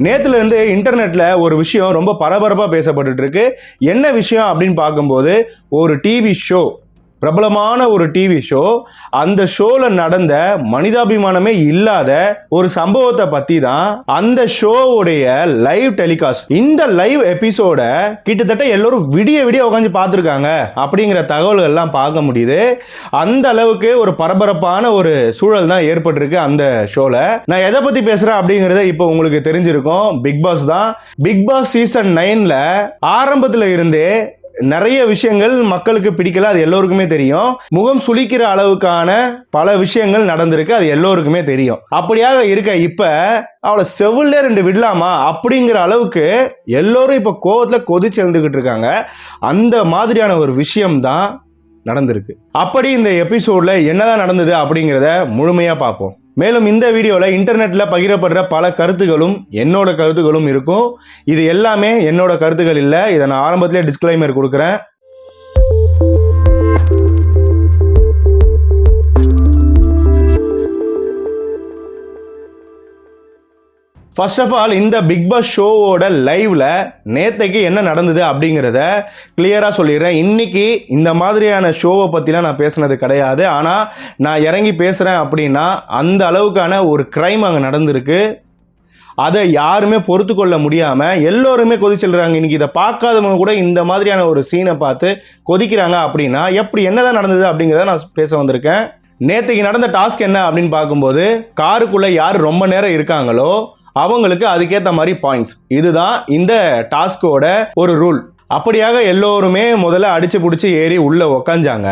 நேத்துல இருந்து இன்டர்நெட்ல ஒரு விஷயம் ரொம்ப பரபரப்பா பேசப்பட்டுட்டு இருக்கு. என்ன விஷயம் அப்படின்னு பார்க்கும்போது, ஒரு டிவி ஷோ, பிரபலமான ஒரு டிவி ஷோ, அந்த ஷோல நடந்த மனிதாபிமானமே இல்லாத ஒரு சம்பவத்தை பத்தி தான் அந்த ஷோவுடைய லைவ் டெலிகாஸ்ட். இந்த லைவ் எபிசோட கிட்டத்தட்ட எல்லாரும் விடிய விடிய உட்காந்து பார்த்துருக்காங்க அப்படிங்கிற தகவல்கள் எல்லாம் பார்க்க முடியுது. அந்த அளவுக்கு ஒரு பரபரப்பான ஒரு சூழல் தான் ஏற்பட்டிருக்கு அந்த ஷோல. நான் எதை பத்தி பேசுறேன் அப்படிங்கறத இப்போ உங்களுக்கு தெரிஞ்சிருக்கும். பிக் பாஸ் தான். பிக் பாஸ் சீசன் 9ல ஆரம்பத்துல இருந்தே நிறைய விஷயங்கள் மக்களுக்கு பிடிக்கல, அது எல்லோருக்குமே தெரியும். முகம் சுளிக்கிற அளவுக்கான பல விஷயங்கள் நடந்திருக்கு, அது எல்லோருக்குமே தெரியும். அப்படியாக இருக்க இப்ப அவளை செவிலே 2 விடலாமா அப்படிங்கிற அளவுக்கு எல்லோரும் இப்ப கோவத்துல கொதிச்சு எழுந்துகிட்டு இருக்காங்க. அந்த மாதிரியான ஒரு விஷயம் தான் நடந்திருக்கு. அப்படி இந்த எபிசோட்ல என்னதான் நடந்தது அப்படிங்கிறத முழுமையா பார்ப்போம். மேலும் இந்த வீடியோவில் இன்டர்நெட்டில் பகிரப்படுற பல கருத்துகளும் என்னோட கருத்துகளும் இருக்கும். இது எல்லாமே என்னோட கருத்துக்கள் இல்லை. இதை நான் ஆரம்பத்திலே டிஸ்க்ளைமர் கொடுக்குறேன். ஃபர்ஸ்ட் ஆஃப் ஆல், இந்த பிக் பாஸ் ஷோவோட லைவ்ல நேத்தைக்கு என்ன நடந்தது அப்படிங்கிறத கிளியரா சொல்லிடுறேன். இன்னைக்கு இந்த மாதிரியான ஷோவை பற்றிலாம் நான் பேசுனது கிடையாது. ஆனால் நான் இறங்கி பேசுகிறேன் அப்படின்னா அந்த அளவுக்கான ஒரு கிரைம் அங்கே நடந்திருக்கு. அதை யாருமே பொறுத்து கொள்ள முடியாமல் எல்லோருமே கொதிச்சுடுறாங்க. இன்னைக்கு இதை பார்க்காதவங்க கூட இந்த மாதிரியான ஒரு சீனை பார்த்து கொதிக்கிறாங்க. அப்படின்னா எப்படி என்னதான் நடந்தது அப்படிங்கிறத நான் பேச வந்திருக்கேன். நேற்றுக்கு நடந்த டாஸ்க் என்ன அப்படின்னு பார்க்கும்போது, காருக்குள்ளே யார் ரொம்ப நேரம் இருக்காங்களோ அவங்களுக்கு அதுக்கேற்ற மாதிரி பாயிண்ட்ஸ். இதுதான் இந்த டாஸ்கோட ஒரு ரூல். அப்படியாக எல்லோருமே முதல்ல அடிச்சு பிடிச்சி ஏறி உள்ள உக்காஞ்சாங்க.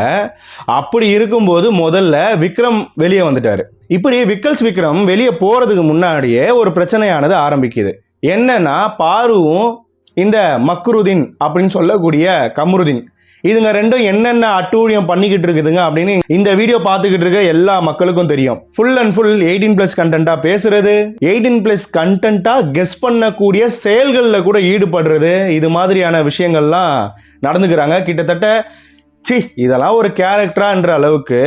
அப்படி இருக்கும்போது முதல்ல விக்ரம் வெளியே வந்துட்டாரு. இப்படி விக்ரம் வெளியே போறதுக்கு முன்னாடியே ஒரு பிரச்சனையானது ஆரம்பிக்குது. என்னன்னா, பாருவும் இந்த மக்ருதீன் அப்படின்னு சொல்லக்கூடிய கம்ருதீன், இதுங்க ரெண்டும் என்னென்ன அட்டூழியம் பண்ணிக்கிட்டு இருக்குதுங்க அப்படின்னு இந்த வீடியோ பார்த்துக்கிட்டு இருக்க எல்லா மக்களுக்கும் தெரியும். ஃபுல் அண்ட் ஃபுல் 18+ கண்டென்ட்டா பேசுறது, 18+ கண்டென்ட்டா கெஸ் பண்ணக்கூடிய செயல்களில் கூட ஈடுபடுறது, இது மாதிரியான விஷயங்கள்லாம் நடந்துக்கிறாங்க. கிட்டத்தட்ட இதெல்லாம் ஒரு கேரக்டரான்ற அளவுக்கு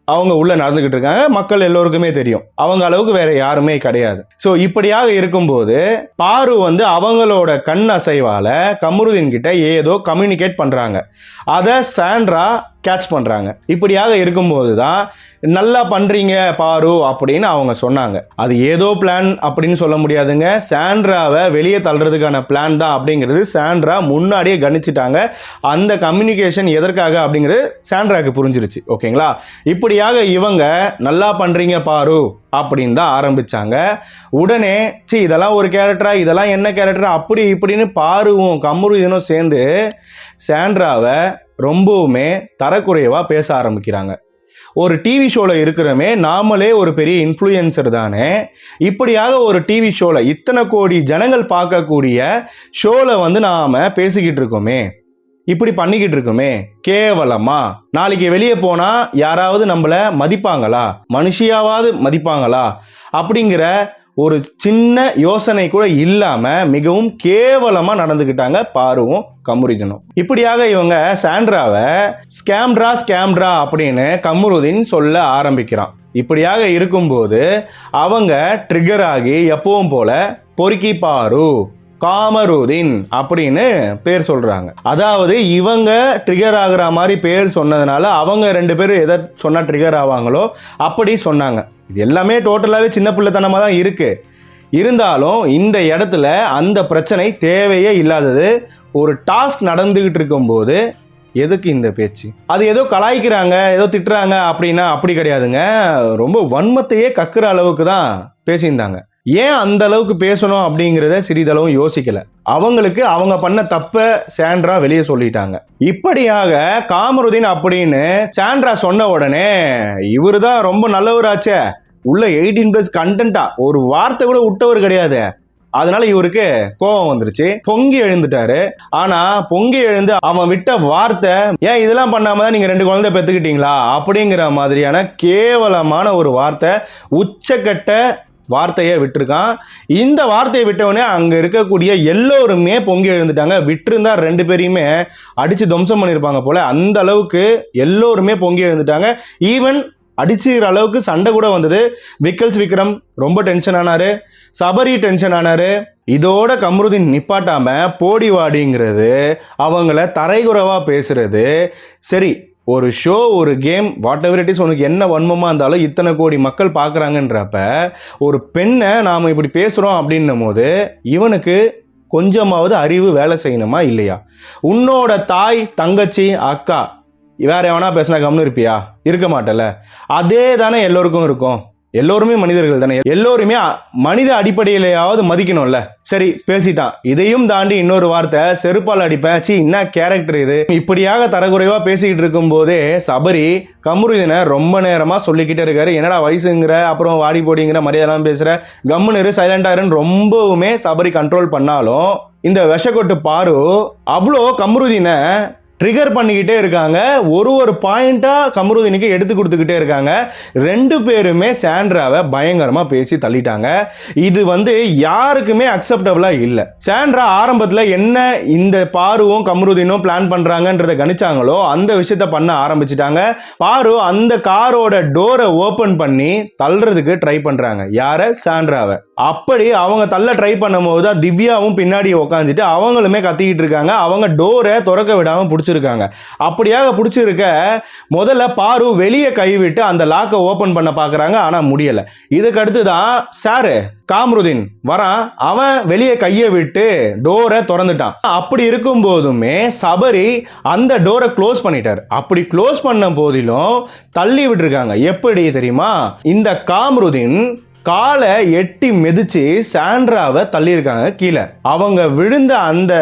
அவங்க உள்ள நடந்துகிட்டு இருக்காங்க. மக்கள் எல்லோருக்குமே தெரியும், அவங்க அளவுக்கு வேற யாருமே கிடையாது. ஸோ இப்படியாக இருக்கும்போது பாரு அவங்களோட கண் அசைவால கமருதீன் கிட்ட ஏதோ கம்யூனிகேட் பண்றாங்க. அதை சாண்ட்ரா கேட்ச் பண்றாங்க. இப்படியாக இருக்கும்போது தான் நல்லா பண்றீங்க பாரு அப்படின்னு அவங்க சொன்னாங்க. அது ஏதோ பிளான் அப்படின்னு சொல்ல முடியாதுங்க. சாண்ட்ராவை வெளியே தள்ளுறதுக்கான பிளான் தான் அப்படிங்கிறது சாண்ட்ரா முன்னாடியே கணிச்சிட்டாங்க. அந்த கம்யூனிகேஷன் எதற்காக அப்படிங்கிறது சாண்ட்ராக்கு புரிஞ்சிருச்சு. ஓகேங்களா? இப்படியாக இவங்க நல்லா பண்றீங்க பாரு அப்படின்னு தான் ஆரம்பிச்சாங்க. உடனே இதெல்லாம் ஒரு கேரக்டரா, இதெல்லாம் என்ன கேரக்டரா, அப்படி இப்படின்னு பாருவும் கமருதீனும் சேர்ந்து சாண்ட்ராவை ரொம்பவுமே தரக்குறைவா பேச ஆரம்பிக்கிறாங்க. ஒரு டிவி ஷோல இருக்கிறமே, நாமளே ஒரு பெரிய இன்ஃப்ளூயன்சர் தானே, இப்படியாக ஒரு டிவி ஷோல இத்தனை கோடி ஜனங்கள் பார்க்கக்கூடிய ஷோல நாம பேசிக்கிட்டு இருக்கோமே, இப்படி பண்ணிக்கிட்டு இருக்கோமே, கேவலமா நாளைக்கு வெளியே போனா யாராவது நம்மள மதிப்பாங்களா, மனுஷியாவது மதிப்பாங்களா அப்படிங்கிற ஒரு சின்ன யோசனை கூட இல்லாம மிகவும் கேவலமா நடந்துக்கிட்டாங்க பாருவும் கமருதீனும். இப்படியாக இவங்க சாண்ட்ராவை ஸ்கேம்ட்ரா அப்படின்னு கமருதீன் சொல்ல ஆரம்பிக்கிறான். இப்படியாக இருக்கும்போது அவங்க ட்ரிகர் ஆகி எப்பவும் போல பொறுக்கி பாரு காமருதீன் அப்படின்னு பேர் சொல்றாங்க. அதாவது இவங்க ட்ரிகர் ஆகுற மாதிரி பேர் சொன்னதுனால அவங்க 2 பேரும் எதை சொன்னா ட்ரிகர் ஆவாங்களோ அப்படி சொன்னாங்க. இது எல்லாமே டோட்டலாகவே சின்ன பிள்ளைத்தனமாக தான் இருக்கு. இருந்தாலும் இந்த இடத்துல அந்த பிரச்சனை தேவையே இல்லாதது. ஒரு டாஸ்க் நடந்துகிட்டு இருக்கும்போது எதுக்கு இந்த பேச்சு? அது ஏதோ கலாய்க்கிறாங்க, ஏதோ திட்டுறாங்க அப்படின்னா அப்படி கிடையாதுங்க. ரொம்ப வன்மத்தையே கக்குற அளவுக்கு தான் பேசியிருந்தாங்க. ஏன் அந்த அளவுக்கு பேசணும் அப்படிங்கிறத சிறிதளவும் யோசிக்கல. அவங்களுக்கு அவங்க பண்ண தப்ப சாண்ட்ரா வெளியே சொல்லிட்டாங்க. இப்படியாக காமருதீன் அப்படின்னு சாண்ட்ரா சொன்ன உடனே இவரு தான் ரொம்ப நல்லவராச்சே, உள்ள 18+ கண்டென்ட்டா ஒரு வார்த்தை கூட விட்டவர் கிடையாது. அதனால இவருக்கு கோபம் வந்துருச்சு, பொங்கி எழுந்துட்டாரு. ஆனா பொங்கி எழுந்து அவன் விட்ட வார்த்தை, ஏன் இதெல்லாம் பண்ணாம தான் நீங்க 2 குழந்தை பெத்துக்கிட்டீங்களா அப்படிங்கிற மாதிரியான கேவலமான ஒரு வார்த்தை, உச்சக்கட்ட வார்த்தையை விட்டுருக்கான். இந்த வார்த்தையை விட்டவனே அங்க இருக்கக்கூடிய எல்லோருமே பொங்கி எழுந்துட்டாங்க. விட்டுருந்தா 2 பேரையுமே அடிச்சு துவம்சம் பண்ணியிருப்பாங்க போல. அந்த அளவுக்கு எல்லோருமே பொங்கி எழுந்துட்டாங்க. ஈவன் அடிச்சுக்கிற அளவுக்கு சண்டை கூட வந்தது. விக்கல்ஸ் விக்ரம் ரொம்ப டென்ஷன் ஆனாரு, சபரி டென்ஷன் ஆனாரு. இதோட கம்ருதீன் நிப்பாட்டாம போடி வாடிங்கிறது, அவங்கள தரைகுறவா பேசுறது. சரி, ஒரு ஷோ, ஒரு game, what ever it is, உனக்கு என்ன வன்மமாக இருந்தாலும் இத்தனை கோடி மக்கள் பார்க்குறாங்கன்றப்ப ஒரு பெண்ணை நாம் இப்படி பேசுகிறோம் அப்படின்னும் போது இவனுக்கு கொஞ்சமாவது அறிவு வேலை செய்யணுமா இல்லையா? உன்னோட தாய், தங்கச்சி, அக்கா வேற எவனா பேசினா கம்னு இருப்பியா? இருக்க மாட்டல. அதே தானே எல்லோருக்கும் இருக்கும். எல்லோருமே மனிதர்கள் தானே, எல்லோருமே மனித அடிப்படையிலேயாவது மதிக்கணும்ல. சரி, பேசிட்டான். இதையும் தாண்டி இன்னொரு வார்த்தை, செருப்பால் அடிப்பேன், சி என்ன கேரக்டர் இது. இப்படியாக தரக்குறைவா பேசிக்கிட்டு இருக்கும் போதே சபரி கம்ருதீனை ரொம்ப நேரமா சொல்லிக்கிட்டே இருக்காரு. என்னடா வயசுங்கிற, அப்புறம் வாடி போடிங்கிற, மரியாதைலாம் பேசுற, கம்முன்னு இரு, சைலண்டா இருன்னு ரொம்பவுமே சபரி கண்ட்ரோல் பண்ணாலும் இந்த விஷக்கொட்டு பாரு அவ்வளோ கம்ருதீனை ட்ரிகர் பண்ணிக்கிட்டே இருக்காங்க. ஒரு பாயிண்டாக கம்ருதீனுக்கு எடுத்து கொடுத்துக்கிட்டே இருக்காங்க. ரெண்டு பேருமே சாண்ட்ராவை பயங்கரமாக பேசி தள்ளிட்டாங்க. இது யாருக்குமே அக்செப்டபிளாக இல்லை. சாண்ட்ரா ஆரம்பத்தில் என்ன இந்த பாருவும் கம்ருதீனும் பிளான் பண்ணுறாங்கன்றதை கணிச்சாங்களோ அந்த விஷயத்த பண்ண ஆரம்பிச்சிட்டாங்க. பாரு அந்த காரோட டோரை ஓப்பன் பண்ணி தள்ளுறதுக்கு ட்ரை பண்ணுறாங்க. யாரை? சாண்ட்ராவை. அப்படி அவங்க தள்ள ட்ரை பண்ணும்போது தான் திவ்யாவும் பின்னாடி உட்காந்துட்டு அவங்களுமே கத்திக்கிட்டு இருக்காங்க. அவங்க டோரை திறக்க விடாமல் பிடிச்சிருக்காங்க. அப்படியாக பிடிச்சிருக்க முதல்ல பாரு வெளியே கைவிட்டு அந்த லாக்கை ஓபன் பண்ண பார்க்குறாங்க. ஆனால் முடியலை. இதுக்கு அடுத்து தான் சாரு கம்ருதீன் வரான். அவன் வெளியே கையை விட்டு டோரை திறந்துட்டான். அப்படி இருக்கும் போதுமே சபரி அந்த டோரை க்ளோஸ் பண்ணிட்டார். அப்படி க்ளோஸ் பண்ண போதிலும் தள்ளி விட்டுருக்காங்க. எப்படி தெரியுமா? இந்த கம்ருதீன் காலை எட்டி மிதிச்சு சாண்ட்ராவை தள்ளியிருக்காங்க கீழே. அவங்க விழுந்த அந்த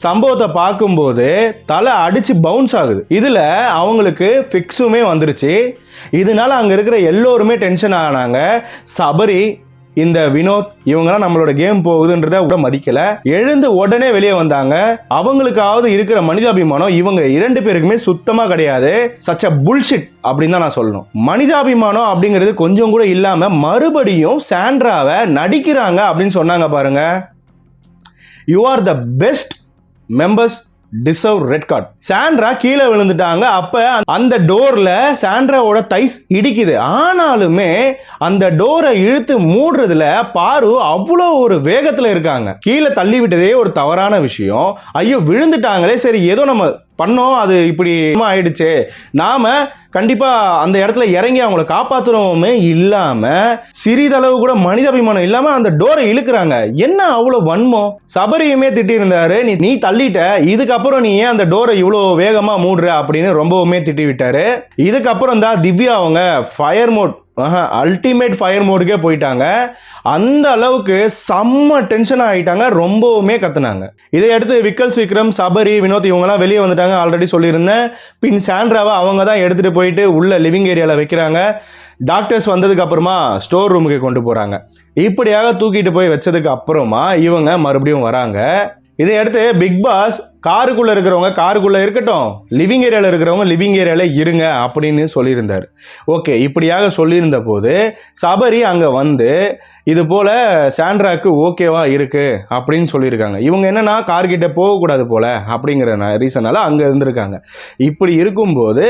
சம்பவத்தை பார்க்கும்போது தலை அடிச்சு பவுன்ஸ் ஆகுது. இதுல அவங்களுக்கு ஃபிக்ஸுமே வந்துருச்சு. இதனால அங்க இருக்கிற எல்லோருமே டென்ஷன் ஆனாங்க. சபரி, இந்த வினோத் இவங்கெல்லாம் நம்மளோட கேம் போகுதுன்றத கூட மதிக்கல. எழுந்து உடனே வெளியே வந்தாங்க. அவங்களுக்காவது இருக்கிற மனிதாபிமானம் இவங்க இரண்டு பேருக்குமே சுத்தமா கிடையாது. சச்ச புல்ஷிட் அப்படின்னு தான் நான் சொல்லணும். மனிதாபிமானம் அப்படிங்கிறது கொஞ்சம் கூட இல்லாம மறுபடியும் சாண்ட்ராவை நடிக்கிறாங்க அப்படின்னு சொன்னாங்க பாருங்க. You are the best members deserve red card. Sandra கீழே விழுந்துட்டாங்க. அப்ப அந்த டோர்ல சாண்ட்ராவோட தைஸ் இடிக்குது. ஆனாலுமே அந்த டோரை இழுத்து மூடுறதுல பாரு அவ்வளோ ஒரு வேகத்துல இருக்காங்க. கீழே தள்ளி விட்டதே ஒரு தவறான விஷயம். ஐயோ விழுந்துட்டாங்களே, சரி ஏதோ நம்ம பண்ணோம், அது இப்படி ஆயிடுச்சு, நாம கண்டிப்பா அந்த இடத்துல இறங்கி அவங்களை காப்பாத்துறோமே இல்லாம சிறிதளவு கூட மனிதாபிமானம் இல்லாம அந்த டோரை இழுக்கிறாங்க. என்ன அவ்வளவு வன்மம்? சபரியுமே திட்டி இருந்தாரு, நீ தள்ளிட்ட, இதுக்கப்புறம் நீ ஏன் அந்த டோரை இவ்வளவு வேகமா மூடுற அப்படின்னு ரொம்பவுமே திட்டி விட்டாரு. இதுக்கப்புறம் தான் திவ்யா அவங்க ஃபயர் மோட், அல்டிமேட் ஃபயர் மோடுக்கே போயிட்டாங்க. அந்த அளவுக்கு செம்ம டென்ஷன் ஆகிட்டாங்க. ரொம்பவுமே கத்துனாங்க. இதை அடுத்து விக்கல்ஸ் விக்ரம், சபரி, வினோத் இவங்கெல்லாம் வெளியே வந்துட்டாங்க. ஆல்ரெடி சொல்லியிருந்தேன். பின் சாண்ட்ராவை அவங்க தான் எடுத்துட்டு போயிட்டு உள்ள லிவிங் ஏரியாவில் வைக்கிறாங்க. டாக்டர்ஸ் வந்ததுக்கு அப்புறமா ஸ்டோர் ரூமுக்கு கொண்டு போறாங்க. இப்படியாக தூக்கிட்டு போய் வச்சதுக்கு அப்புறமா இவங்க மறுபடியும் வராங்க. இதை அடுத்து பிக் பாஸ் காருக்குள்ள இருக்கிறவங்க காருக்குள்ள இருக்கட்டும், லிவிங் ஏரியாவில் இருக்கிறவங்க லிவிங் ஏரியால இருங்க அப்படின்னு சொல்லியிருந்தார். ஓகே, இப்படியாக சொல்லியிருந்த போது சபரி அங்க வந்து இது போல சாண்ட்ராக்கு ஓகேவா இருக்கு அப்படின்னு சொல்லியிருக்காங்க. இவங்க என்னன்னா கார்கிட்ட போகக்கூடாது போல அப்படிங்கிற ரீசனால அங்க இருந்திருக்காங்க. இப்படி இருக்கும்போது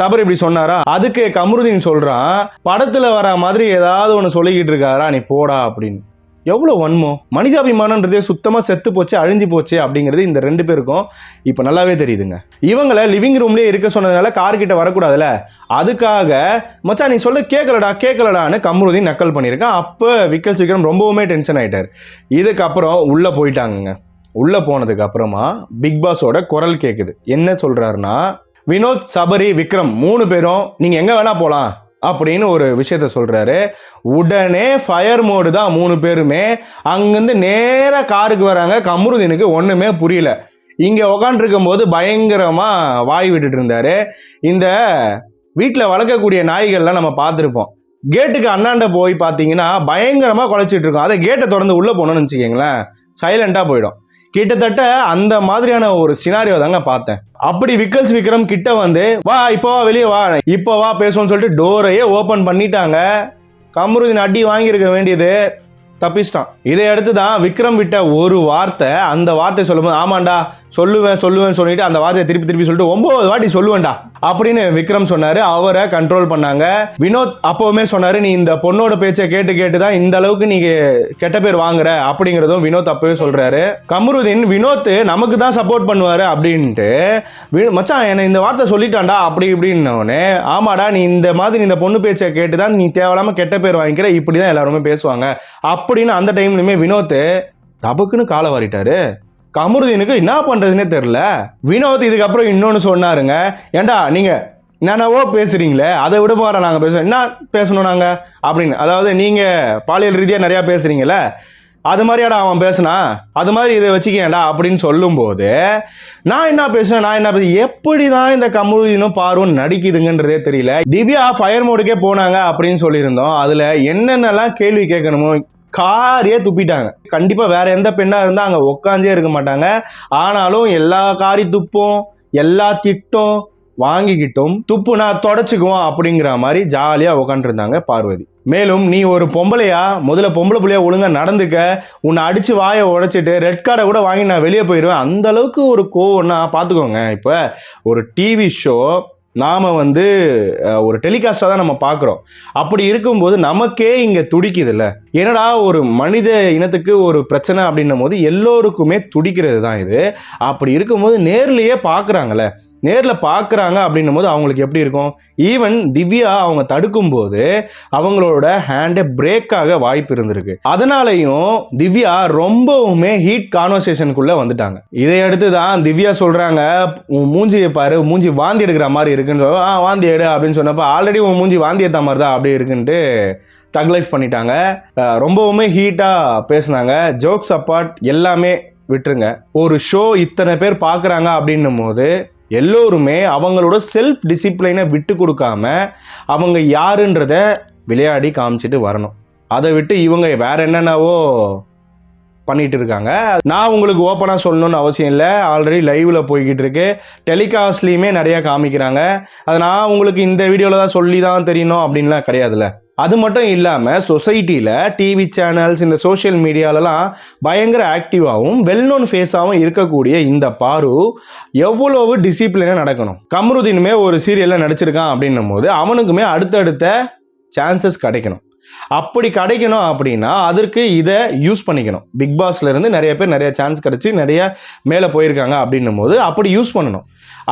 சபரி இப்படி சொன்னாரா? அதுக்கு கம்ருதீன் சொல்றான், படத்துல வர மாதிரி ஏதாவது ஒன்று சொல்லிக்கிட்டு இருக்காரா, நீ போடா அப்படின்னு. எவ்வளோ வன்மம்! மனிதாபிமானன்றதே சுத்தமாக செத்து போச்சு, அழிஞ்சு போச்சு அப்படிங்கிறது இந்த ரெண்டு பேருக்கும் இப்போ நல்லாவே தெரியுதுங்க. இவங்களை லிவிங் ரூம்லேயே இருக்க சொன்னதுனால கார்கிட்ட வரக்கூடாதுல்ல, அதுக்காக மச்சான் நீ சொல்ல கேட்கலடான்னு கம்ருதீன் நக்கல் பண்ணியிருக்கான். அப்போ விக்கல்ஸ் விக்ரம் ரொம்பவுமே டென்ஷன் ஆகிட்டார். இதுக்கப்புறம் உள்ளே போயிட்டாங்க. உள்ளே போனதுக்கு அப்புறமா பிக் பாஸோட குரல் கேட்குது. என்ன சொல்கிறாருன்னா, வினோத், சபரி, விக்ரம் 3 பேரும் நீங்கள் எங்கே வேணா போகலாம் அப்படின்னு ஒரு விஷயத்த சொல்றாரு. உடனே ஃபயர் மோடு தான் 3 பேருமே. அங்கிருந்து நேராக காருக்கு வராங்க. கம்ருதீனுக்கு ஒண்ணுமே புரியல. இங்க உக்காண்டிருக்கும் போது பயங்கரமா வாய் விட்டுட்டு இருந்தாரு. இந்த வீட்டில் வளர்க்கக்கூடிய நாய்கள்லாம் நம்ம பார்த்துருப்போம். கேட்டுக்கு அண்ணாண்ட போய் பார்த்தீங்கன்னா பயங்கரமா குலைச்சிட்டு இருக்கோம். அதை கேட்டை திறந்து உள்ள போனோம்னு வச்சுக்கோங்களேன், சைலண்டா போயிடும். கிட்டத்தட்ட அந்த மாதிரியான ஒரு சினாரியோ தாங்க பார்த்தேன். அப்படி விக்கல்ஸ் விக்ரம் கிட்ட வந்து, வா இப்போ வா, வெளியே வா, இப்போ வா பேசுவோம்னு சொல்லிட்டு டோரையே ஓபன் பண்ணிட்டாங்க. கம்ருதீன் அடி வாங்கியிருக்க வேண்டியது தப்பிச்சிட்டான். இதை அடுத்து தான் விக்ரம் விட்ட ஒரு வார்த்தை, அந்த வார்த்தை சொல்லும்போது ஆமாண்டா சொல்லுவேன் சொல்லிட்டு அந்த வார்த்தையை திருப்பி சொல்லிட்டு 9 வாட்டி சொல்லுவேன்டா அப்படின்னு விக்ரம் சொன்னாரு. அவரை கண்ட்ரோல் பண்ணாங்க. வினோத் அப்பவுமே சொன்னாரு, நீ இந்த பொண்ணோட பேச்சை கேட்டு தான் இந்த அளவுக்கு நீங்க கெட்ட பேர் வாங்குற அப்படிங்கறதும் வினோத் அப்பவே சொல்றாரு. கமருதீன் வினோத் நமக்கு தான் சப்போர்ட் பண்ணுவாரு அப்படின்ட்டு, மச்சான் என்ன இந்த வார்த்தை சொல்லிட்டான்டா அப்படி இப்படின்னோடனே, ஆமாடா நீ இந்த மாதிரி இந்த பொண்ணு பேச்சை கேட்டுதான் நீ தேவையில்லாம கெட்ட பேர் வாங்கிக்கிற, இப்படிதான் எல்லாருமே பேசுவாங்க அப்படின்னு அந்த டைம்லயுமே வினோத் டபக்குன்னு காலை வாரிட்டாரு. கமருதீனுக்கு என்ன பண்றதுன்னே தெரியல. வினோத் இதுக்கப்புறம் இன்னொன்னு சொன்னாருங்க, ஏண்டா நீங்க என்னவோ பேசுறீங்களே, அதை விட போற நாங்க பேசுறோம், என்ன பேசணும் நாங்க அப்படின்னு. அதாவது நீங்க பாலியல் ரீதியா நிறைய பேசுறீங்கல்ல, அது மாதிரியாடா அவன் பேசுனா, அது மாதிரி இதை வச்சுக்கேன்டா அப்படின்னு சொல்லும்போது நான் என்ன பேசுறேன் எப்படிதான் இந்த கமருதீனும் பார்வன் நடிக்குதுங்கன்றதே தெரியல. திவ்யா ஃபயர் மோடுக்கே போனாங்க அப்படின்னு சொல்லியிருந்தோம். அதுல என்னென்னலாம் கேள்வி கேட்கணுமோ காரியே துப்பிட்டாங்க. கண்டிப்பா வேற எந்த பெண்ணா இருந்தா அங்க உட்காந்தே இருக்க மாட்டாங்க. ஆனாலும் எல்லா காரி துப்பும், எல்லா திட்டும் வாங்கிக்கிட்டும் துப்புனா தொடச்சுக்குவோம் அப்படிங்கிற மாதிரி ஜாலியா உட்காந்துருந்தாங்க பார்வதி. மேலும் நீ ஒரு பொம்பளையா, முதல்ல பொம்பளை புள்ளையா ஒழுங்கா நடந்துக்க, உன்னை அடிச்சு வாயை உடைச்சிட்டு ரெட் கார்டை கூட வாங்கி நான் வெளியே போயிடுவேன், அந்த அளவுக்கு ஒரு கோவம்னா பார்த்துக்கோங்க. இப்போ ஒரு டிவி ஷோ நாம் ஒரு டெலிகாஸ்டாக தான் நம்ம பார்க்குறோம். அப்படி இருக்கும்போது நமக்கே இங்கே துடிக்குதுல்ல, என்னடா ஒரு மனித இனத்துக்கு ஒரு பிரச்சனை அப்படின்னும் போது எல்லோருக்குமே துடிக்கிறது தான் இது. அப்படி இருக்கும்போது நேர்லேயே பார்க்குறாங்கல்ல, நேரில் பார்க்குறாங்க அப்படின்னும் போது அவங்களுக்கு எப்படி இருக்கும்? ஈவன் திவ்யா அவங்க தடுக்கும் போது அவங்களோட ஹேண்டை பிரேக் ஆக வாய்ப்பு இருந்திருக்கு. அதனாலையும் திவ்யா ரொம்பவுமே ஹீட் கான்வர்சேஷனுக்குள்ள வந்துட்டாங்க. இதையடுத்து தான் திவ்யா சொல்றாங்க, உன் மூஞ்சியை பாரு, மூஞ்சி வாந்தி எடுக்கிற மாதிரி இருக்குன்னு. வாந்தி எடு அப்படின்னு சொன்னப்ப ஆல்ரெடி உன் மூஞ்சி வாந்தி எடுத்த மாதிரி தான் அப்படி இருக்குன்ட்டு தக் லைஃப் பண்ணிட்டாங்க. ரொம்பவுமே ஹீட்டாக பேசினாங்க. ஜோக்ஸ் அப்பார்ட் எல்லாமே விட்டுருங்க, ஒரு ஷோ இத்தனை பேர் பார்க்குறாங்க அப்படின்னும் போது எல்லோருமே அவங்களோட செல்ஃப் டிசிப்ளைனை விட்டு கொடுக்காம அவங்க யாருன்றத விளையாடி காமிச்சிட்டு வரணும். அதை விட்டு இவங்க வேற என்னென்னவோ பண்ணிட்டு இருக்காங்க. நான் உங்களுக்கு ஓப்பனாக சொல்லணும்னு அவசியம் இல்லை, ஆல்ரெடி லைவ்ல போய்கிட்டு இருக்கு, டெலிகாஸ்ட்லையுமே நிறைய காமிக்கிறாங்க. அதை நான் உங்களுக்கு இந்த வீடியோவில் தான் சொல்லி தான் தெரியணும் அப்படின்லாம் கிடையாதுல்ல. அது மட்டும் இல்லாமல் சொசைட்டியில் டிவி சேனல்ஸ், இந்த சோஷியல் மீடியாலலாம் பயங்கர ஆக்டிவாகவும் வெல் நோன் ஃபேஸாகவும் இருக்கக்கூடிய இந்த பாரு எவ்வளவு டிசிப்ளினாக நடக்கணும். கமருதீனுமே ஒரு சீரியலில் நடிச்சிருக்கான் அப்படின்னும் போது அவனுக்குமே அடுத்தடுத்த சான்சஸ் கிடைக்கணும். அப்படி கிடைக்கணும் அப்படின்னா அதற்கு இதை யூஸ் பண்ணிக்கணும். பிக் பாஸ்ல இருந்து நிறைய பேர் நிறைய சான்ஸ் கிடைச்சி நிறைய மேலே போயிருக்காங்க அப்படின்னும் போது அப்படி யூஸ் பண்ணணும்.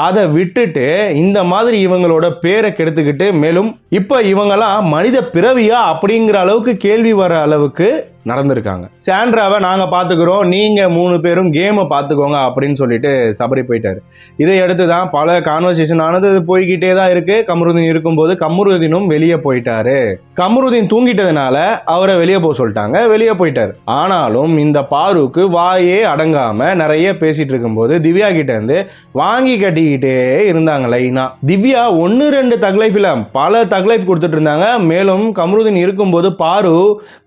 அதை விட்டுட்டு இந்த மாதிரி இவங்களோட பேரை கெடுத்துக்கிட்டு, மேலும் இப்போ இவங்கெல்லாம் மனித பிறவியா அப்படிங்கிற அளவுக்கு கேள்வி வர அளவுக்கு நடந்திருக்காங்க. சாண்ட்ராவை நாங்கள் பார்த்துக்கிறோம், நீங்கள் 3 பேரும் கேமை பார்த்துக்கோங்க அப்படின்னு சொல்லிட்டு சபரி போயிட்டாரு. இதை அடுத்து தான் பல கான்வர்சேஷன் ஆனது போய்கிட்டே தான் இருக்கு. கமருதீன் இருக்கும்போது கமருதீனும் வெளியே போயிட்டாரு. கமருதீன் தூங்கிட்டதுனால அவரை வெளியே போக சொல்லிட்டாங்க, வெளியே போயிட்டாரு. ஆனாலும் இந்த பாருக்கு வாயே அடங்காம நிறைய பேசிட்டு இருக்கும்போது திவ்யா கிட்ட இருந்து வாங்கி கட்டிக்கிட்டே இருந்தாங்க லைனா. திவ்யா 1-2 தக்லைஃப் இல்ல, பல தக்லைஃப் கொடுத்துட்டு இருந்தாங்க. மேலும் கமருதீன் இருக்கும்போது பாரு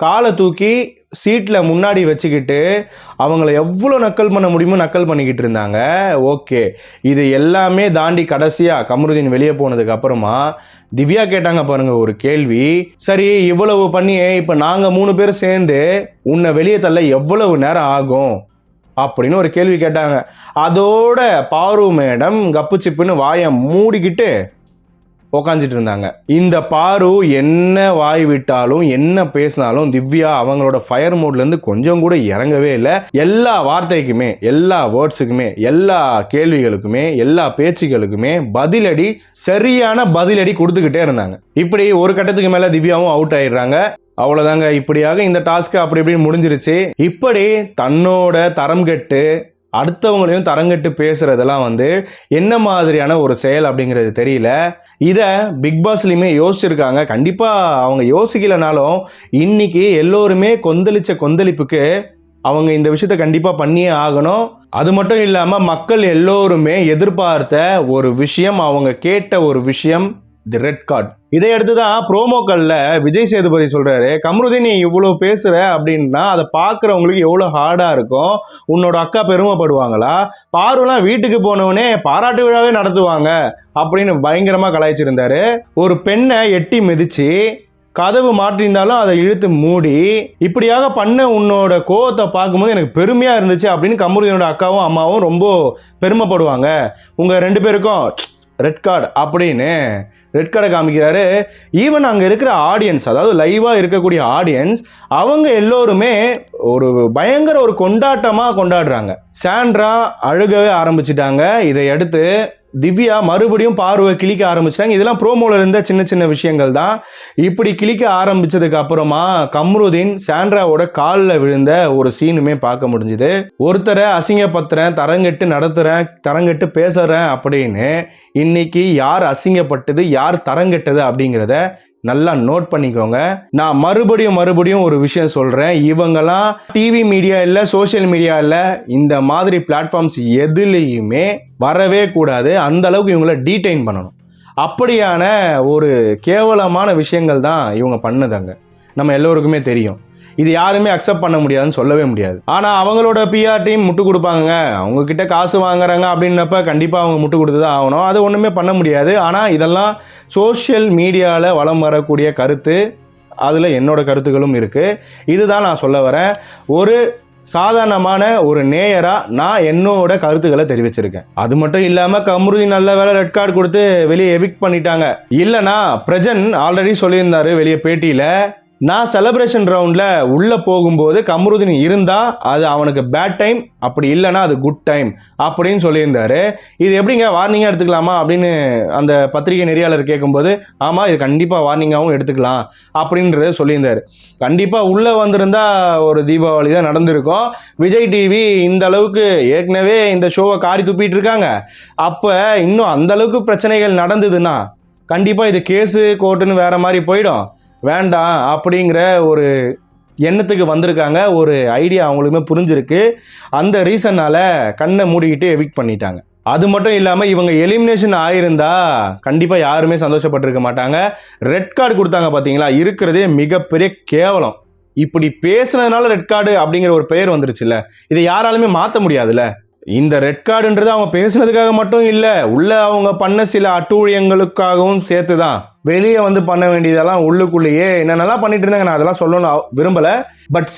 காலை தூக்கி சீட்டில் முன்னாடி வச்சுக்கிட்டு அவங்கள எவ்வளோ நக்கல் பண்ண முடியுமோ நக்கல் பண்ணிக்கிட்டு இருந்தாங்க. ஓகே, இது எல்லாமே தாண்டி கடைசியாக கமருதீன் வெளியே போனதுக்கு அப்புறமா திவ்யா கேட்டாங்க பாருங்க ஒரு கேள்வி, சரி இவ்வளவு பண்ணி இப்போ நாங்கள் 3 பேரும் சேர்ந்து உன்னை வெளியே தள்ள எவ்வளவு நேரம் ஆகும் அப்படின்னு ஒரு கேள்வி கேட்டாங்க. அதோட பாரு மேடம் கப்பு சிப்புன்னு வாயை மூடிக்கிட்டு உக்காந்துட்டு இருந்தாங்க. இந்த பாரு என்ன வாய் விட்டாலும் என்ன பேசினாலும் திவ்யா அவங்களோட ஃபயர் மோட்ல இருந்து கொஞ்சம் கூட இறங்கவே இல்லை. எல்லா வார்த்தைக்குமே, எல்லா வேர்ட்ஸுக்குமே, எல்லா கேள்விகளுக்குமே, எல்லா பேச்சுகளுக்குமே பதிலடி, சரியான பதிலடி கொடுத்துக்கிட்டே இருந்தாங்க. இப்படி ஒரு கட்டத்துக்கு மேல திவ்யாவும் அவுட் ஆயிடுறாங்க. அவ்வளவுதாங்க, இப்படியாக இந்த டாஸ்க் அப்படி இப்படின்னு முடிஞ்சிருச்சு. இப்படி தன்னோட தரம் கெட்டு அடுத்தவங்களையும் தரங்கட்டு பேசுறதெல்லாம் என்ன மாதிரியான ஒரு செயல் அப்படிங்கிறது தெரியல. இதை பிக் பாஸ்லையுமே யோசிச்சிருக்காங்க. கண்டிப்பாக அவங்க யோசிக்கலனாலும் இன்னைக்கு எல்லோருமே கொந்தளிச்ச கொந்தளிப்புக்கு அவங்க இந்த விஷயத்த கண்டிப்பாக பண்ணியே ஆகணும். அது மட்டும் இல்லாமல் மக்கள் எல்லோருமே எதிர்பார்த்த ஒரு விஷயம், அவங்க கேட்ட ஒரு விஷயம், தி ரெட் கார்டு. இதை அடுத்து தான் ப்ரோமோக்கல்ல விஜய் சேதுபதி சொல்றாரு, கமருதீன் நீ இவ்வளோ பேசுற அப்படின்னா அதை பார்க்குறவங்களுக்கு எவ்வளோ ஹார்டாக இருக்கும், உன்னோட அக்கா பெருமைப்படுவாங்களா, பாருலாம் வீட்டுக்கு போனவனே பாராட்டு விழாவே நடத்துவாங்க அப்படின்னு பயங்கரமாக கலாய்ச்சிருந்தாரு. ஒரு பெண்ணை எட்டி மிதிச்சு கதவு மாற்றிருந்தாலும் அதை இழுத்து மூடி இப்படியாக பண்ண உன்னோட கோவத்தை பார்க்கும்போது எனக்கு பெருமையாக இருந்துச்சு அப்படின்னு கமருதீனோட அக்காவும் அம்மாவும் ரொம்ப பெருமைப்படுவாங்க. உங்கள் 2 பேருக்கும் ரெட் கார்டு அப்படின்னு ரெட் கார்டை காமிக்கிறாரு. ஈவன் அங்கே இருக்கிற ஆடியன்ஸ், அதாவது லைவாக இருக்கக்கூடிய ஆடியன்ஸ், அவங்க எல்லோருமே ஒரு பயங்கர ஒரு கொண்டாட்டமாக கொண்டாடுறாங்க. சாண்ட்ரா அழுகவே ஆரம்பிச்சிட்டாங்க. இதை அடுத்து திவ்யா மறுபடியும் பார்வை கிளிக்க ஆரம்பிச்சிட்டாங்க. இதெல்லாம் ப்ரோமோல இருந்த சின்ன சின்ன விஷயங்கள் தான். இப்படி கிளிக்க ஆரம்பிச்சதுக்கு அப்புறமா கம்ருதீன் சாண்ட்ராவோட காலில் விழுந்த ஒரு சீனுமே பார்க்க முடிஞ்சுது. ஒருத்தரை அசிங்கப்படுத்துறேன், தரங்கெட்டு நடத்துறேன், தரங்கெட்டு பேசுறேன் அப்படின்னு இன்னைக்கு யார் அசிங்கப்பட்டது யார் தரங்கெட்டது அப்படிங்கிறத நல்லா நோட் பண்ணிக்கோங்க. நான் மறுபடியும் ஒரு விஷயம் சொல்றேன். இவங்கெல்லாம் டிவி மீடியா இல்லை, சோசியல் மீடியா இல்லை, இந்த மாதிரி பிளாட்ஃபார்ம்ஸ் எதுலேயுமே வரவே கூடாது. அந்த அளவுக்கு இவங்கள டீடைன் பண்ணணும். அப்படியான ஒரு கேவலமான விஷயங்கள் தான் இவங்க பண்ணுதாங்க. நம்ம எல்லோருக்குமே தெரியும். இது யாருமே அக்செப்ட் பண்ண முடியாதுன்னு சொல்லவே முடியாது. ஆனால் அவங்களோட பிஆர் டீம் முட்டு கொடுப்பாங்க. அவங்க கிட்ட காசு வாங்குறாங்க அப்படின்னப்ப கண்டிப்பாக அவங்க முட்டு கொடுத்து தான் ஆகணும். அது ஒன்றுமே பண்ண முடியாது. ஆனால் இதெல்லாம் சோஷியல் மீடியாவில் வலம் வரக்கூடிய கருத்து. அதில் என்னோட கருத்துக்களும் இருக்குது. இதுதான் நான் சொல்ல வரேன். ஒரு சாதாரணமான ஒரு நேயராக நான் என்னோட கருத்துக்களை தெரிவிச்சிருக்கேன். அது மட்டும் இல்லாமல் கமருதீன் நல்ல வேலை ரெட் கார்டு கொடுத்து வெளியே எவிக்ட் பண்ணிட்டாங்க. இல்லைனா பிரஜன் ஆல்ரெடி சொல்லியிருந்தாரு வெளியே பேட்டியில், நான் செலிப்ரேஷன் ரவுண்டில் உள்ளே போகும்போது கமருதீன் இருந்தால் அது அவனுக்கு பேட் டைம், அப்படி இல்லைனா அது குட் டைம் அப்படின்னு சொல்லியிருந்தாரு. இது எப்படிங்க வார்னிங்காக எடுத்துக்கலாமா அப்படின்னு அந்த பத்திரிகை நெறியாளர் கேட்கும்போது, ஆமாம் இது கண்டிப்பாக வார்னிங்காகவும் எடுத்துக்கலாம் அப்படின்றத சொல்லியிருந்தார். கண்டிப்பாக உள்ளே வந்திருந்தா ஒரு தீபாவளி தான் நடந்திருக்கும். விஜய் டிவி இந்த அளவுக்கு ஏற்கனவே இந்த ஷோவை காரி துப்பிட்டு இருக்காங்க. அப்போ இன்னும் அந்த அளவுக்கு பிரச்சனைகள் நடந்ததுன்னா கண்டிப்பாக இது கேஸு கோர்ட்டுன்னு வேற மாதிரி போயிடும். வேண்டாம் அப்படிங்கிற ஒரு எண்ணத்துக்கு வந்திருக்காங்க. ஒரு ஐடியா அவங்களுக்குமே புரிஞ்சிருக்கு. அந்த ரீசன்னால கண்ணை மூடிக்கிட்டு எவிக்ட் பண்ணிட்டாங்க. அது மட்டும் இல்லாமல் இவங்க எலிமினேஷன் ஆயிருந்தா கண்டிப்பாக யாருமே சந்தோஷப்பட்டிருக்க மாட்டாங்க. ரெட் கார்டு கொடுத்தாங்க பார்த்தீங்களா, இருக்கிறதே மிகப்பெரிய கேவலம். இப்படி பேசுனதுனால ரெட் கார்டு அப்படிங்கிற ஒரு பெயர் வந்துருச்சுல்ல, இதை யாராலுமே மாற்ற முடியாதுல்ல. இந்த ரெட் கார்டுன்றது அவங்க பேசுனதுக்காக மட்டும் இல்லை, உள்ள அவங்க பண்ண சில அட்டூழியங்களுக்காகவும் சேர்த்து தான். வெளியே வந்து பண்ண வேண்டியதெல்லாம் உள்ளுக்குள்ளேயே என்னென்னலாம் பண்ணிட்டு இருந்தாங்க. நான் அதெல்லாம் சொல்லணும் விரும்பலை. பட்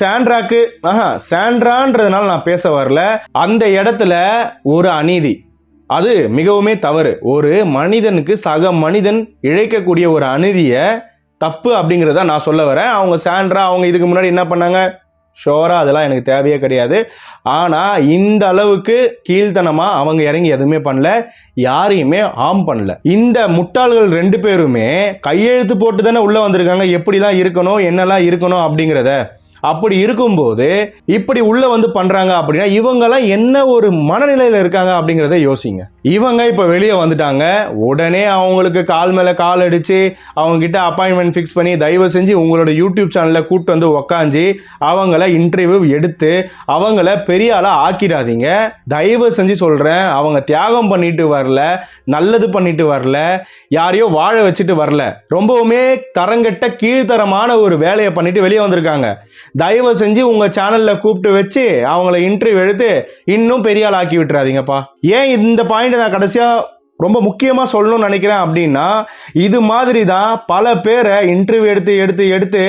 சாண்ட்ரான்றதுனால நான் பேச வரல. அந்த இடத்துல ஒரு அநீதி, அது மிகவுமே தவறு. ஒரு மனிதனுக்கு சக மனிதன் இழைக்கக்கூடிய ஒரு அநீதியை தப்பு அப்படிங்கிறத நான் சொல்ல வரேன். அவங்க சாண்ட்ரா அவங்க இதுக்கு முன்னாடி என்ன பண்ணாங்க, ஷோரா அதெல்லாம் எனக்கு தேவையே கிடையாது. ஆனால் இந்த அளவுக்கு கீழ்த்தனமாக அவங்க இறங்கி எதுவுமே பண்ணல, யாரையுமே ஆம் பண்ணல. இந்த முட்டாள்கள் 2 பேருமே கையெழுத்து போட்டு தானே உள்ளே வந்திருக்காங்க, எப்படிலாம் இருக்கணும் என்னெல்லாம் இருக்கணும் அப்படிங்கிறத. அப்படி இருக்கும்போது இப்படி உள்ள வந்து பண்றாங்க அப்படின்னா இவங்கெல்லாம் என்ன ஒரு மனநிலையில இருக்காங்க அப்படிங்கிறத யோசிங்க. இவங்க இப்ப வெளியே வந்துட்டாங்க, உடனே அவங்களுக்கு கால் மேல கால் அடிச்சு அவங்க கிட்ட அப்பாயின்மெண்ட் ஃபிக்ஸ் பண்ணி தயவு செஞ்சு உங்களோட யூடியூப் சேனல்ல கூப்பிட்டு வந்து உக்காஞ்சி அவங்கள இன்டர்வியூ எடுத்து அவங்கள பெரிய ஆளா ஆக்கிடாதீங்க. தயவு செஞ்சு சொல்றேன், அவங்க தியாகம் பண்ணிட்டு வரல, நல்லது பண்ணிட்டு வரல, யாரையோ வாழ வச்சுட்டு வரல, ரொம்பவுமே தரங்கட்ட கீழ்த்தரமான ஒரு வேலையை பண்ணிட்டு வெளியே வந்திருக்காங்க. தயவு செஞ்சு உங்க சேனல்ல கூப்பிட்டு வச்சு அவங்கள இன்டர்வியூ எடுத்து இன்னும் பெரிய ஆள் ஆக்கி விட்டுறாதீங்கப்பா. ஏன் இந்த பாயிண்ட் நான் கடைசியா ரொம்ப முக்கியமா சொல்லணும்னு நினைக்கிறேன் அப்படின்னா, இது மாதிரி தான் பல பேரை இன்டர்வியூ எடுத்து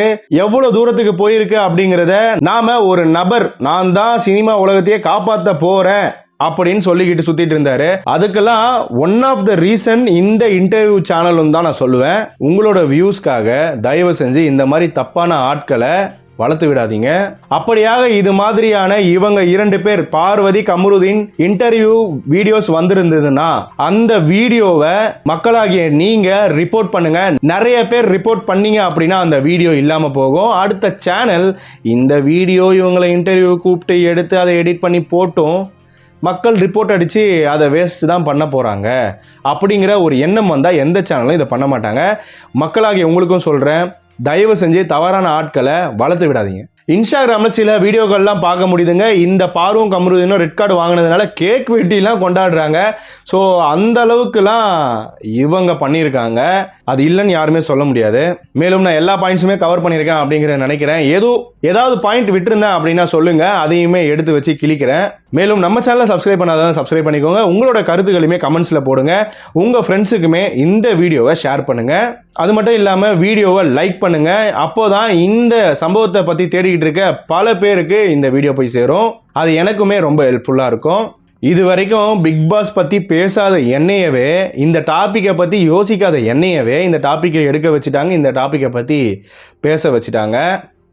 எவ்வளவு தூரத்துக்கு போயிருக்கு அப்படிங்கிறத நாம ஒரு நபர் நான் தான் சினிமா உலகத்தையே காப்பாற்ற போறேன் அப்படின்னு சொல்லிக்கிட்டு சுத்திட்டு இருந்தாரு. அதுக்கெல்லாம் ஒன் ஆஃப் த ரீசன் இந்த இன்டர்வியூ சேனலும் தான் நான் சொல்லுவேன். உங்களோட வியூஸ்க்காக தயவு செஞ்சு இந்த மாதிரி தப்பான ஆட்களை வளர்த்து விடாதீங்க. அப்படியாக இது மாதிரியான இவங்க 2 பேர் பார்வதி கமருதீன் இன்டர்வியூ வீடியோஸ் வந்திருந்ததுன்னா அந்த வீடியோவை மக்களாகிய நீங்க ரிப்போர்ட் பண்ணுங்க. நிறைய பேர் ரிப்போர்ட் பண்ணீங்க அப்படின்னா அந்த வீடியோ இல்லாம போகும். அடுத்த சேனல் இந்த வீடியோ இவங்களை இன்டர்வியூ கூப்பிட்டு எடுத்து அதை எடிட் பண்ணி போட்டும் மக்கள் ரிப்போர்ட் அடித்து அதை வேஸ்ட் தான் பண்ண போகிறாங்க அப்படிங்கிற ஒரு எண்ணம் வந்தால் எந்த சேனலும் இதை பண்ண மாட்டாங்க. மக்களாகிய உங்களுக்கும் சொல்கிறேன், தயவு செஞ்சு தவறான ஆட்களை வளர்த்து விடாதீங்க. இன்ஸ்டாகிராம்ல சில வீடியோக்கள்லாம் பார்க்க முடியுதுங்க. இந்த பார்வும் கமருதீனும் ரெட் கார்டு வாங்கினதுனால கேக் வெட்டிலாம் கொண்டாடுறாங்க. ஸோ அந்த அளவுக்குலாம் இவங்க பண்ணியிருக்காங்க. அது இல்லைன்னு யாருமே சொல்ல முடியாது. மேலும் நான் எல்லா பாயிண்ட்ஸுமே கவர் பண்ணியிருக்கேன் அப்படிங்கிறத நினைக்கிறேன். ஏதாவது பாயிண்ட் விட்டுருந்தேன் அப்படின்னா சொல்லுங்க, அதையுமே எடுத்து வச்சு கிளிக்கிறேன். மேலும் நம்ம சேனலை சப்ஸ்கிரைப் பண்ணாதான் சப்ஸ்கிரைப் பண்ணிக்கோங்க. உங்களோட கருத்துக்களுமே கமெண்ட்ஸில் போடுங்க. உங்கள் ஃப்ரெண்ட்ஸுக்குமே இந்த வீடியோவை ஷேர் பண்ணுங்க. அது மட்டும் இல்லாமல் வீடியோவை லைக் பண்ணுங்க. அப்போதான் இந்த சம்பவத்தை பற்றி தேடிக்கிட்டு இருக்க பல பேருக்கு இந்த வீடியோ போய் சேரும். அது எனக்குமே ரொம்ப ஹெல்ப்ஃபுல்லாக இருக்கும். இது வரைக்கும் பிக் பாஸ் பற்றி பேசாத என்னையவே, இந்த டாப்பிக்கை பற்றி யோசிக்காத என்னையவே இந்த டாப்பிக்கை எடுக்க வச்சுட்டாங்க. இந்த டாப்பிக்கை பற்றி பேச வச்சுட்டாங்க.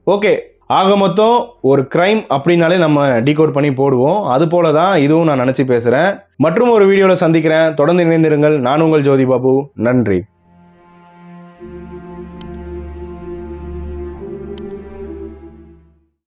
ஓகே, ஆக மொத்தம் ஒரு கிரைம் அப்படின்னாலே நம்ம டீகோட் பண்ணி போடுவோம். அது போல தான் இதுவும் நான் நினச்சி பேசுகிறேன். மற்றும் ஒரு வீடியோவில் சந்திக்கிறேன். தொடர்ந்து இணைந்திருங்கள். நான் உங்கள் ஜோதி பாபு. நன்றி.